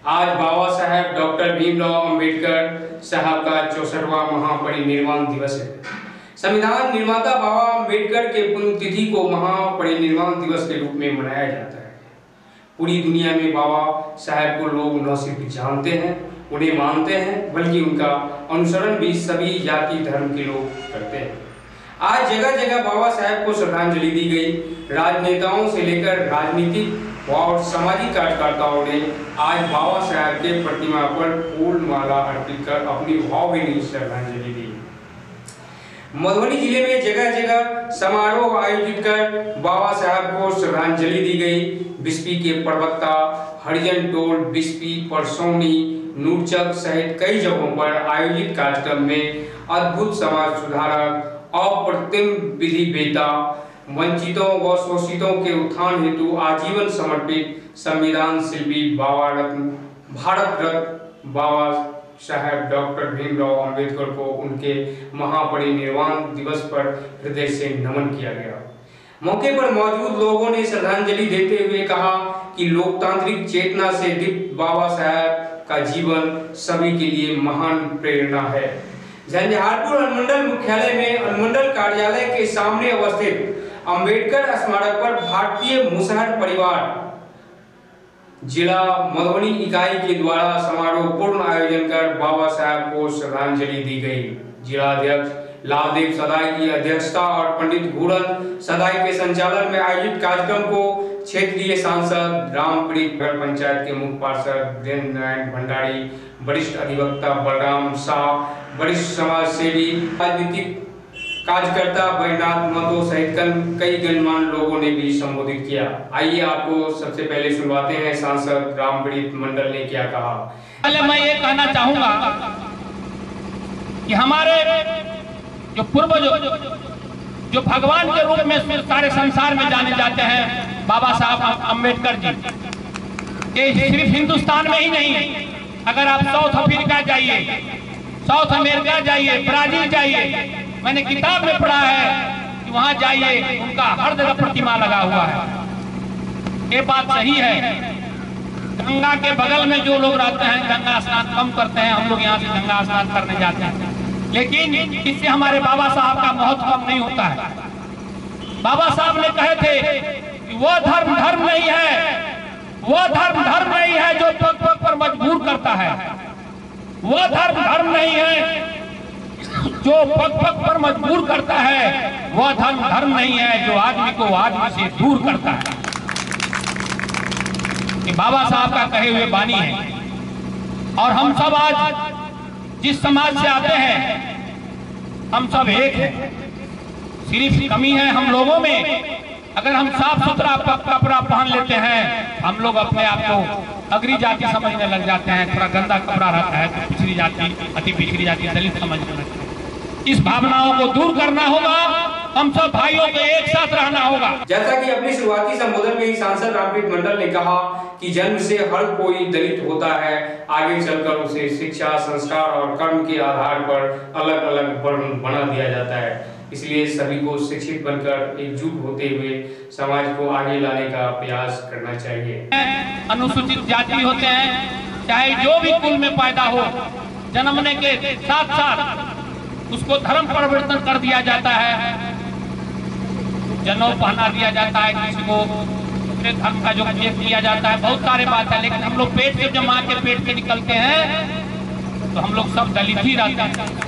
आज बाबा साहेब डॉक्टर भीमराव अंबेडकर साहब का 64वां महापरिनिर्वाण दिवस है। संविधान निर्माता बाबा अंबेडकर के पुण्यतिथि को महापरिनिर्वाण दिवस के रूप में मनाया जाता है। पूरी दुनिया में बाबा साहेब को लोग न सिर्फ जानते हैं, उन्हें मानते हैं, बल्कि उनका अनुसरण भी सभी जाति धर्म के लोग करते हैं। आज जगह जगह बाबा साहेब को श्रद्धांजलि दी गई। राजनेताओं से लेकर राजनीतिक और सामाजिक कार्यकर्ताओं ने आज बाबा साहेब के प्रतिमा पर फूल माला अर्पित कर अपनी भावभीनी श्रद्धांजलि दी। मधुबनी जिले में जगह जगह समारोह आयोजित कर बाबा साहेब को श्रद्धांजलि दी गई। बिस्पी के परबत्ता, हरिजन टोल, बिस्पी, परसौनी, नूरचक सहित कई जगहों पर आयोजित कार्यक्रम में अद्भुत समाज सुधारक, अप्रतिम विधि वेता, वंचितों व शोषितों के उत्थान हेतु आजीवन समर्पित संविधान शिल्पी भारत रत्न बाबा साहेब डॉक्टर भीमराव अंबेडकर को उनके महापरिनिर्वाण दिवस पर हृदय से नमन किया गया। मौके पर मौजूद लोगों ने श्रद्धांजलि देते हुए कहा कि लोकतांत्रिक चेतना से दीप्त बाबा साहेब का जीवन सभी के लिए महान प्रेरणा है। झंझारपुर अनुमंडल मुख्यालय में अनुमंडल कार्यालय के सामने अवस्थित अंबेडकर स्मारक पर भारतीय मुसहर परिवार जिला मधुबनी इकाई के द्वारा समारोह पूर्ण आयोजन कर बाबा साहेब को श्रद्धांजलि दी गई। जिला अध्यक्ष लालदेव सदाई की अध्यक्षता और पंडित घूरन सदाई के संचालन में आयोजित कार्यक्रम को क्षेत्रीय सांसद रामप्रीत नगर पंचायत के मुख्य पार्षद वीरेंद्र नारायण भंडारी, वरिष्ठ अधिवक्ता बलराम शाह, वरिष्ठ समाज सेवी, राजनीतिक कार्यकर्ता बैजनाथ महतो सहित कई गणमान्य लोगों ने भी संबोधित किया। आइए आपको सबसे पहले सुनवाते हैं सांसद रामप्रीत मंडल ने क्या कहा। पहले मैं ये कहना चाहूंगा कि हमारे जो पूर्वजों जो भगवान के रूप में सारे संसार में जाने जाते हैं, बाबा साहब अम्बेडकर जी, ये सिर्फ हिंदुस्तान में ही नहीं, अगर आप साउथ अफ्रीका जाइए, साउथ अमेरिका जाइए, ब्राजील जाइए, मैंने किताब में पढ़ा है कि वहां जाइए उनका हर जगह प्रतिमा लगा हुआ है। ये बात सही है। गंगा के बगल में जो लोग रहते हैं गंगा स्नान कम करते हैं, हम लोग यहाँ से गंगा स्नान करने जाते हैं, लेकिन इससे हमारे बाबा साहब का महत्व कम नहीं होता है। बाबा साहब ने कहे थे कि वो धर्म धर्म नहीं है, वो धर्म धर्म नहीं है जो पग पग पर मजबूर करता है, वो धर्म धर्म नहीं है जो पग पग पर मजबूर करता है, वो धर्म धर्म नहीं है जो आदमी को आदमी से दूर करता है। ये बाबा साहब का कहे हुए वाणी है। और हम सब आज जिस समाज से आते हैं हम सब एक हैं। सिर्फ कमी है हम लोगों में, अगर हम साफ सुथरा कपड़ा पहन लेते हैं हम लोग अपने आप को अग्री जाति समझने लग जाते हैं। थोड़ा गंदा कपड़ा रहता है तो पिछड़ी जाति, अति पिछड़ी जाति, दलित समझने लगते हैं। इस भावनाओं को दूर करना होगा, हम सब भाइयों के एक साथ रहना होगा। जैसा कि अपनी शुरुआती संबोधन में ही सांसद रामप्रीत मंडल ने कहा कि जन्म से हर कोई दलित होता है, आगे चलकर उसे शिक्षा, संस्कार और कर्म के आधार पर अलग अलग वर्ण बना दिया जाता है। इसलिए सभी को शिक्षित बनकर एकजुट होते हुए समाज को आगे लाने का प्रयास करना चाहिए। अनुसूचित जाति होते हैं, चाहे जो भी कुल में पैदा हो, जन्मने के साथ साथ उसको धर्म परिवर्तन कर दिया जाता है, जनेऊ पहना दिया जाता है, किसी को अपने धर्म का जो किया जाता है, बहुत सारे बात है। लेकिन हम लोग पेट से जब मां के पेट से निकलते हैं तो हम लोग सब दलित ही रहते हैं।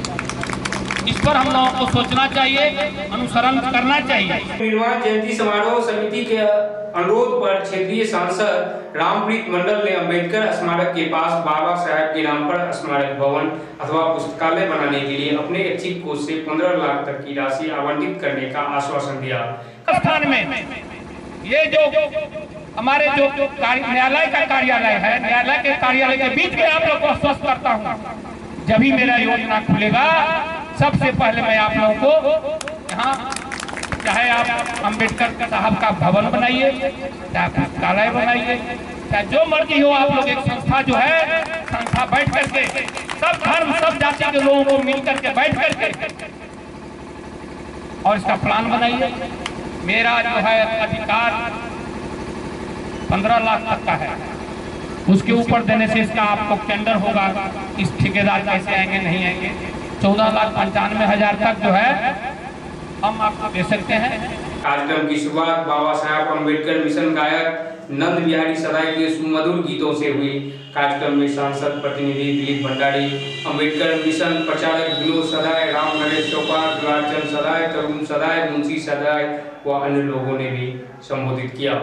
इस पर हम लोगों को सोचना चाहिए, अनुसरण करना चाहिए। निर्वाण जयंती समारोह समिति के अनुरोध पर क्षेत्रीय सांसद रामप्रीत मंडल ने अंबेडकर स्मारक के पास बाबा साहेब के नाम पर स्मारक भवन अथवा पुस्तकालय बनाने के लिए अपने इच्छित कोष से 15 लाख तक की राशि आवंटित करने का आश्वासन दिया। स्थान में ये जो हमारे जो न्यायालय का कार्यालय है, न्यायालय के कार्यालय के बीच में आप लोग को आश्वस्त करता हूँ, जब ही मेरा योजना खुलेगा सबसे पहले मैं आप लोगों को यहाँ, चाहे आप अंबेडकर साहब का भवन बनाइए, चाहे पुस्तकालय बनाइए, चाहे जो मर्जी हो, आप लोग एक संस्था जो है, संस्था बैठ करके सब धर्म सब जाति के लोगों को मिल करके बैठ करके और इसका प्लान बनाइए। मेरा जो है अधिकार 15 लाख तक का है, उसके ऊपर देने से इसका आपको टेंडर होगा, इस ठेकेदार कैसे आएंगे नहीं आएंगे। 14,95,000 तक जो है हम आपको दे सकते हैं। कार्यक्रम की शुरुआत बाबा साहब अम्बेडकर मिशन गायक नंद बिहारी सदाई के सुमधुर गीतों से हुई। कार्यक्रम में सांसद प्रतिनिधि दिलीप भंडारी, अम्बेडकर मिशन प्रचारक विनोद सदाई, राम नरेश चौपाल, दुलारचंद सदाई, तरुण सदाई, मुंशी सदाई व अन्य लोगों ने भी संबोधित किया।